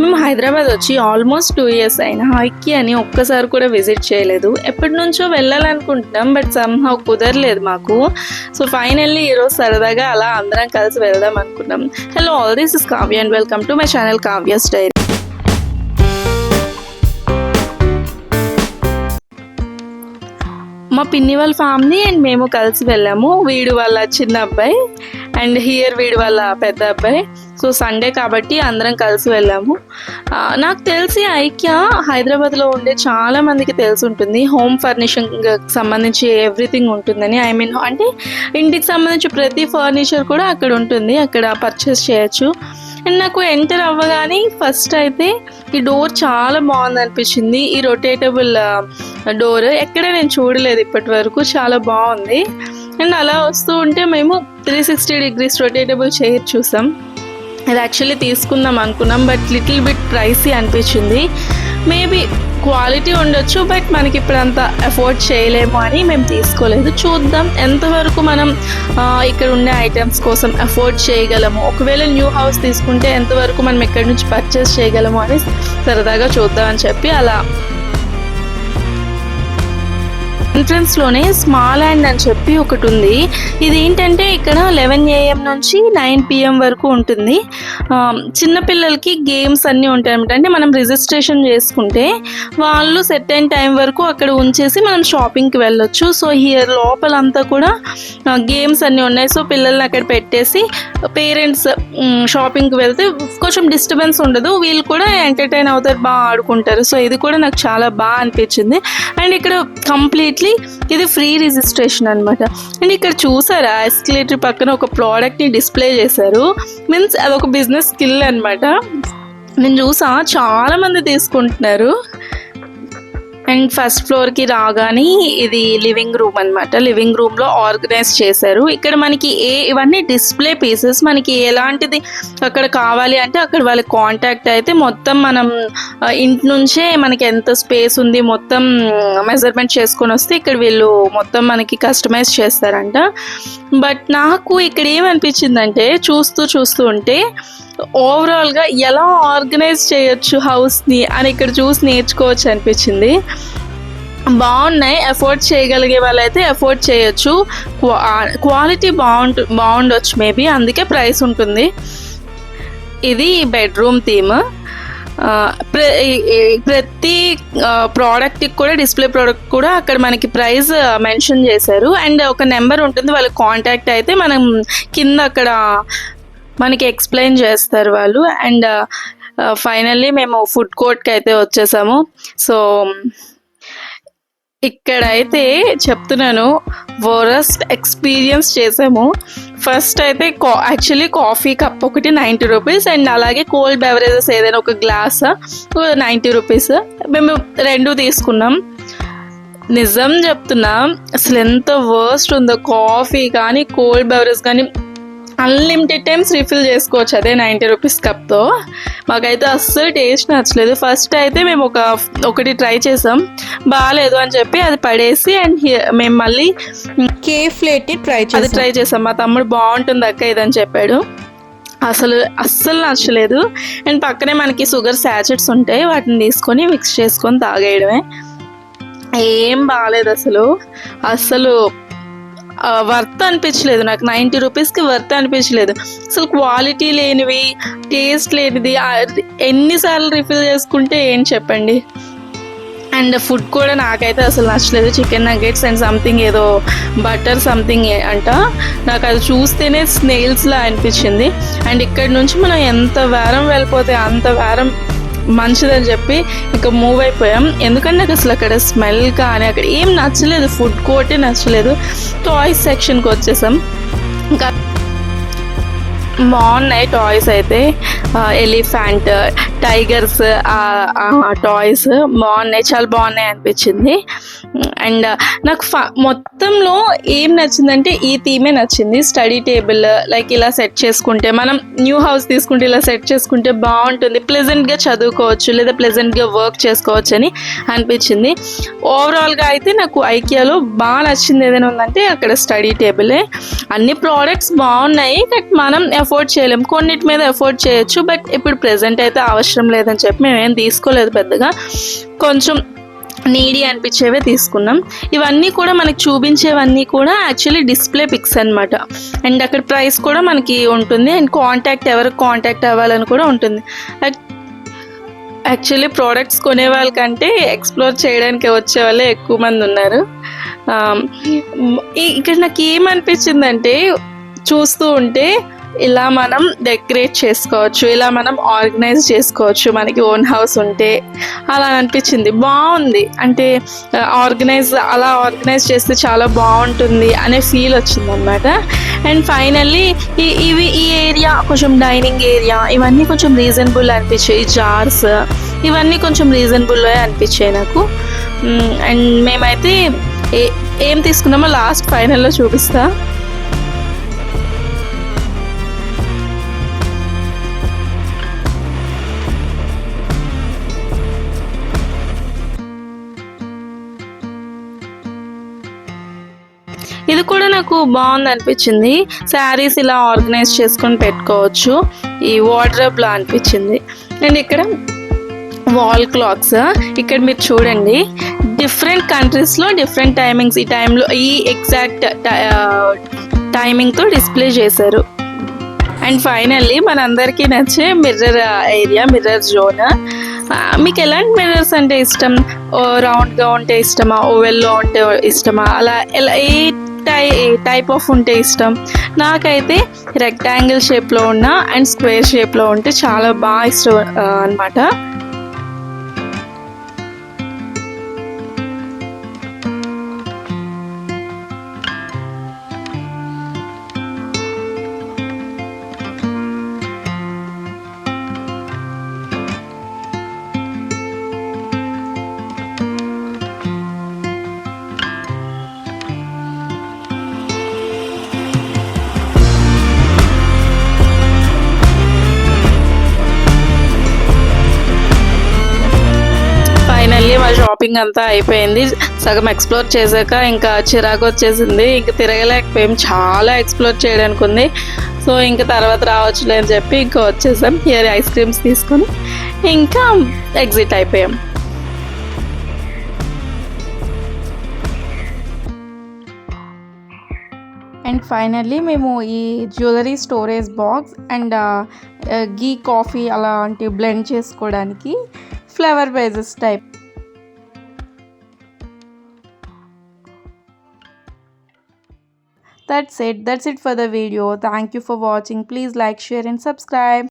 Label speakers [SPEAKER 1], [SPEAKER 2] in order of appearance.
[SPEAKER 1] మేము హైదరాబాద్ వచ్చి almost 2 years అయినా ఐకియాని ఒక్కసారి కూడా విజిట్ చేయలేదు. ఎప్పటి నుంచో వెళ్ళాలనుకుంటున్నాం, బట్ సమ్హౌ కుదరలేదు మాకు. సో ఫైనల్లీ ఈరోజు సరదాగా అలా అందరం కలిసి వెళ్దాం అనుకున్నాం. Hello all, this is Kavya and welcome to my channel Kavya's diary. మా పిన్ని వాళ్ళ ఫ్యామిలీ అండ్ మేము కలిసి వెళ్ళాము. వీడు వాళ్ళ చిన్న అబ్బాయి అండ్ హియర్ వీడు వాళ్ళ పెద్ద అబ్బాయి. సో సండే కాబట్టి అందరం కలిసి వెళ్ళాము. నాకు తెలిసి ఐకియా హైదరాబాద్లో ఉండే చాలా మందికి తెలిసి ఉంటుంది. హోమ్ ఫర్నిషింగ్ సంబంధించి ఎవ్రీథింగ్ ఉంటుందని, ఐ మీన్ అంటే ఇంటికి సంబంధించి ప్రతి ఫర్నిచర్ కూడా అక్కడ ఉంటుంది, అక్కడ పర్చేస్ చేయొచ్చు. అండ్ నాకు ఎంటర్ అవ్వగానే ఫస్ట్ అయితే ఈ డోర్ చాలా బాగుంది అనిపించింది. ఈ రొటేటబుల్ డోర్ ఎక్కడ నేను చూడలేదు ఇప్పటి వరకు, చాలా బాగుంది. అండ్ అలా వస్తూ ఉంటే మేము 360 degrees రొటేటబుల్ చైర్ చూసాం. అది యాక్చువల్లీ తీసుకుందాం అనుకున్నాం, బట్ లిటిల్ బిట్ ప్రైసీ అనిపించింది. మేబీ క్వాలిటీ ఉండొచ్చు, బట్ మనకి ఇప్పుడు అంత అఫోర్డ్ చేయలేము అని మేము తీసుకోలేదు. చూద్దాం ఎంతవరకు మనం ఇక్కడ ఉండే ఐటమ్స్ కోసం అఫోర్డ్ చేయగలము. ఒకవేళ న్యూ హౌస్ తీసుకుంటే ఎంతవరకు మనం ఇక్కడ నుంచి పర్చేస్ చేయగలము అని సరదాగా చూద్దామని చెప్పి అలా ఎంట్రన్స్లోనే స్మాల్ హ్యాండ్ అని చెప్పి ఒకటి ఉంది. ఇది ఏంటంటే ఇక్కడ 11 AM నుంచి 9 PM వరకు ఉంటుంది. చిన్నపిల్లలకి గేమ్స్ అన్నీ ఉంటాయి అనమాట. అంటే మనం రిజిస్ట్రేషన్ చేసుకుంటే వాళ్ళు సెట్ అయిన టైం వరకు అక్కడ ఉంచేసి మనం షాపింగ్కి వెళ్ళొచ్చు. సో హియర్ లోపలంతా కూడా గేమ్స్ అన్నీ ఉన్నాయి. సో పిల్లల్ని అక్కడ పెట్టేసి పేరెంట్స్ షాపింగ్కి వెళ్తే కొంచెం డిస్టర్బెన్స్ ఉండదు, వీళ్ళు కూడా ఎంటర్టైన్ అవుతారు, బాగా ఆడుకుంటారు. సో ఇది కూడా నాకు చాలా బాగా అనిపించింది. అండ్ ఇక్కడ కంప్లీట్లీ ఇది ఫ్రీ రిజిస్ట్రేషన్ అనమాట. అండ్ ఇక్కడ చూసారా ఎస్కలేటర్ పక్కన ఒక ప్రోడక్ట్ని డిస్ప్లే చేశారు. మీన్స్ అదొక బిజినెస్ స్కిల్ అనమాట. నేను చూసా చాలా మంది తీసుకుంటున్నారు. అండ్ ఫస్ట్ ఫ్లోర్కి రాగానే ఇది లివింగ్ రూమ్ అనమాట. లివింగ్ రూమ్లో ఆర్గనైజ్ చేశారు. ఇక్కడ మనకి ఇవన్నీ డిస్ప్లే పీసెస్, మనకి ఎలాంటిది అక్కడ కావాలి అంటే అక్కడ వాళ్ళకి కాంటాక్ట్ అయితే మొత్తం మనం ఇంటి నుంచే మనకి ఎంత స్పేస్ ఉంది మొత్తం మెజర్మెంట్ చేసుకొని వస్తే ఇక్కడ వీళ్ళు మొత్తం మనకి కస్టమైజ్ చేస్తారంట. బట్ నాకు ఇక్కడ ఏమనిపించిందంటే చూస్తూ ఉంటే ఓవరాల్గా ఎలా ఆర్గనైజ్ చేయొచ్చు హౌస్ని అని ఇక్కడ చూసి నేర్చుకోవచ్చు అనిపించింది. బాగున్నాయి, అఫోర్డ్ చేయగలిగే వాళ్ళైతే అఫోర్డ్ చేయొచ్చు. క్వాలిటీ బాగుండొచ్చు మేబీ, అందుకే ప్రైస్ ఉంటుంది. ఇది బెడ్రూమ్ థీమ్. ప్రతి ప్రోడక్ట్కి కూడా డిస్ప్లే ప్రోడక్ట్ కూడా అక్కడ మనకి ప్రైస్ మెన్షన్ చేశారు. అండ్ ఒక నెంబర్ ఉంటుంది, వాళ్ళకి కాంటాక్ట్ అయితే మనం కింద అక్కడ మనకి ఎక్స్ప్లెయిన్ చేస్తారు వాళ్ళు. అండ్ ఫైనల్లీ మేము ఫుడ్ కోర్ట్కి అయితే వచ్చేసాము. సో ఇక్కడైతే చెప్తున్నాను వరస్ట్ ఎక్స్పీరియన్స్ చేసాము. ఫస్ట్ అయితే యాక్చువల్లీ కాఫీ కప్ ఒకటి 90 rupees అండ్ అలాగే కోల్డ్ బెవరేజెస్ ఏదైనా ఒక గ్లాస్ 90 rupees. మేము 2 తీసుకున్నాం. నిజం చెప్తున్నా, అసలు ఎంత వర్స్ట్ ఉందో. కాఫీ కానీ కోల్డ్ బెవరేజ్ కానీ అన్లిమిటెడ్ టైమ్స్ రీఫిల్ చేసుకోవచ్చు అదే 90 rupees కప్తో. మాకైతే అస్సలు టేస్ట్ నచ్చలేదు. ఫస్ట్ అయితే మేము ఒకటి ట్రై చేసాం, బాగాలేదు అని చెప్పి అది పడేసి అండ్ మేము మళ్ళీ
[SPEAKER 2] కేఫ్ ప్లేట్ని ట్రై
[SPEAKER 1] చేసాం. మా తమ్ముడు బాగుంటుంది అక్క ఇదని చెప్పాడు. అస్సలు నచ్చలేదు. అండ్ పక్కనే మనకి షుగర్ శాచెట్స్ ఉంటాయి, వాటిని తీసుకొని మిక్స్ చేసుకొని తాగేయడమే. ఏం బాగాలేదు అసలు వర్త్ అనిపించలేదు నాకు. 90 రూపీస్కి వర్త్ అనిపించలేదు. అసలు క్వాలిటీ లేనివి, టేస్ట్ లేనిది ఎన్నిసార్లు రిఫిల్ చేసుకుంటే ఏం చెప్పండి. అండ్ ఫుడ్ కూడా నాకైతే అసలు నచ్చలేదు. చికెన్ నగెట్స్ అండ్ సంథింగ్ ఏదో బటర్ సంథింగ్ అంట, నాకు అది చూస్తేనే స్నేల్స్లా అనిపించింది. అండ్ ఇక్కడ నుంచి మనం ఎంత వారం వెళ్ళిపోతే అంత వారం మంచిదని చెప్పి ఇంకా మూవ్ అయిపోయాం. ఎందుకంటే నాకు అసలు అక్కడ స్మెల్ కానీ అక్కడ ఏం నచ్చలేదు, ఫుడ్ కోర్టే నచ్చలేదు. టాయ్స్ సెక్షన్కి వచ్చేసాం. ఇంకా బాగున్నాయి టాయ్స్ అయితే, ఎలిఫెంట్, టైగర్స్ టాయ్స్ బాగున్నాయి, చాలా బాగున్నాయి అనిపించింది. అండ్ నాకు మొత్తంలో ఏం నచ్చిందంటే ఈ థీమే నచ్చింది. స్టడీ టేబుల్ లైక్ ఇలా సెట్ చేసుకుంటే, మనం న్యూ హౌస్ తీసుకుంటే ఇలా సెట్ చేసుకుంటే బాగుంటుంది, ప్లెజెంట్గా చదువుకోవచ్చు లేదా ప్లెజెంట్గా వర్క్ చేసుకోవచ్చు అని అనిపించింది. ఓవరాల్గా అయితే నాకు ఐకియాలో బాగా నచ్చింది ఏదైనా ఉందంటే అక్కడ స్టడీ టేబులే. అన్ని ప్రోడక్ట్స్ బాగున్నాయి, బట్ మనం ఎఫోర్డ్ చేయలేము, కొన్నిటి మీద ఎఫోర్డ్ చేయొచ్చు. బట్ ఇప్పుడు ప్రెజెంట్ అయితే అవసరం లేదని చెప్పి మేమేం తీసుకోలేదు పెద్దగా, కొంచెం నీడీ అనిపించేవే తీసుకున్నాం. ఇవన్నీ కూడా మనకి చూపించేవన్నీ కూడా యాక్చువల్లీ డిస్ప్లే పిక్స్ అనమాట. అండ్ అక్కడ ప్రైస్ కూడా మనకి ఉంటుంది, అండ్ ఎవరికి కాంటాక్ట్ అవ్వాలని కూడా ఉంటుంది. యాక్చువల్లీ ప్రోడక్ట్స్ కొనే వాళ్ళకంటే ఎక్స్ప్లోర్ చేయడానికి వచ్చే వాళ్ళే ఎక్కువ మంది ఉన్నారు. ఇక్కడ నాకు ఏమనిపించిందంటే, చూస్తూ ఉంటే ఇలా మనం డెకరేట్ చేసుకోవచ్చు, ఇలా మనం ఆర్గనైజ్ చేసుకోవచ్చు మనకి ఓన్ హౌస్ ఉంటే అలా అనిపించింది. బాగుంది, అంటే అలా ఆర్గనైజ్ చేస్తే చాలా బాగుంటుంది అనే ఫీల్ వచ్చింది అనమాట. అండ్ ఫైనల్లీ ఈ ఏరియా కొంచెం డైనింగ్ ఏరియా ఇవన్నీ కొంచెం రీజనబుల్ అనిపించాయి. జార్స్ ఇవన్నీ కొంచెం రీజనబుల్ అనిపించాయి నాకు. అండ్ మేమైతే ఏం తీసుకున్నామో లాస్ట్ ఫైనల్లో చూపిస్తా. ఇది కూడా నాకు బాగుంది అనిపించింది. శారీస్ ఇలా ఆర్గనైజ్ చేసుకొని పెట్టుకోవచ్చు, ఈ వార్డ్రోబ్లా అనిపించింది. అండ్ ఇక్కడ వాల్ క్లాక్స్, ఇక్కడ మీరు చూడండి డిఫరెంట్ కంట్రీస్లో డిఫరెంట్ టైమింగ్స్, ఈ టైంలో ఈ ఎగ్జాక్ట్ టైమింగ్తో డిస్ప్లే చేశారు. అండ్ ఫైనల్లీ మనందరికీ నచ్చే మిర్రర్ ఏరియా, మిర్రర్ జోన్. మీకు ఎలాంటి మిర్రర్స్ అంటే ఇష్టం? రౌండ్గా ఉంటే ఇష్టమా, ఓవెల్లో ఉంటే ఇష్టమా, అలా ఏ టైప్ ఆఫ్ ఉంటే ఇష్టం? నాకైతే రెక్టాంగిల్ షేప్లో ఉన్న అండ్ స్క్వేర్ షేప్లో ఉంటే చాలా బాగా ఇష్టం అనమాట. ఫైనల్లీ మా షాపింగ్ అంతా అయిపోయింది. సగం ఎక్స్ప్లోర్ చేశాక ఇంకా చిరాకు వచ్చేసింది, ఇంకా తిరగలేకపోయాం, చాలా ఎక్స్ప్లోర్ చేయడానికి ఉంది. సో ఇంకా తర్వాత రావచ్చులే అని చెప్పి ఇంకా వచ్చేసాం. హియర్ ఐస్ క్రీమ్స్ తీసుకొని ఇంకా ఎగ్జిట్ అయిపోయాం.
[SPEAKER 2] అండ్ ఫైనల్లీ మేము ఈ jewellery storage box and ghee coffee అలాంటి బ్లెండ్ చేసుకోవడానికి flavour bases type. That's it for the video. Thank you for watching. Please like, share and subscribe.